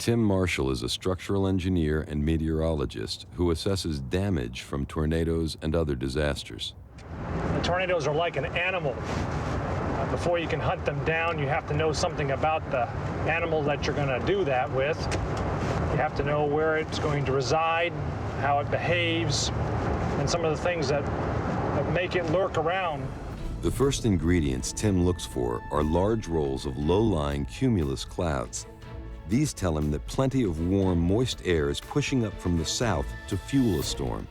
Tim Marshall is a structural engineer and meteorologist who assesses damage from tornadoes and other disasters. The tornadoes are like an animal. Before you can hunt them down, you have to know something about the animal that you're going to do that with. You have to know where it's going to reside, how it behaves, and some of the things that make it lurk around. The first ingredients Tim looks for are large rolls of low-lying cumulus clouds. These tell him that plenty of warm, moist air is pushing up from the south to fuel a storm.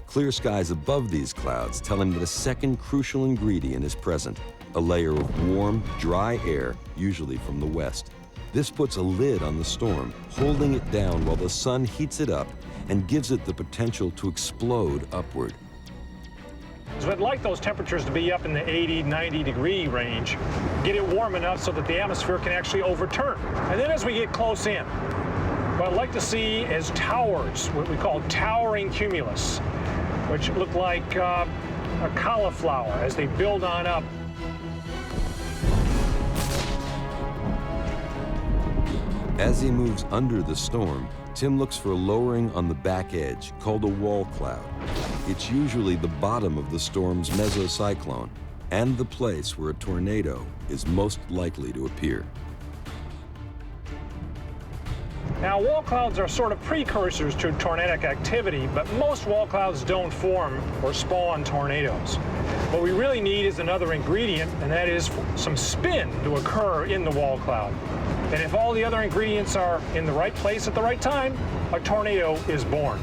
Clear skies above these clouds tell him that a second crucial ingredient is present, a layer of warm, dry air, usually from the west. This puts a lid on the storm, holding it down while the sun heats it up and gives it the potential to explode upward. So I'd like those temperatures to be up in the 80, 90 degree range. Get it warm enough so that the atmosphere can actually overturn. And then as we get close in, what I'd like to see is towers, what we call towering cumulus, which look like a cauliflower as they build on up. As he moves under the storm, Tim looks for a lowering on the back edge, called a wall cloud. It's usually the bottom of the storm's mesocyclone and the place where a tornado is most likely to appear. Now, wall clouds are sort of precursors to tornadic activity, but most wall clouds don't form or spawn tornadoes. What we really need is another ingredient, and that is some spin to occur in the wall cloud. And if all the other ingredients are in the right place at the right time, a tornado is born.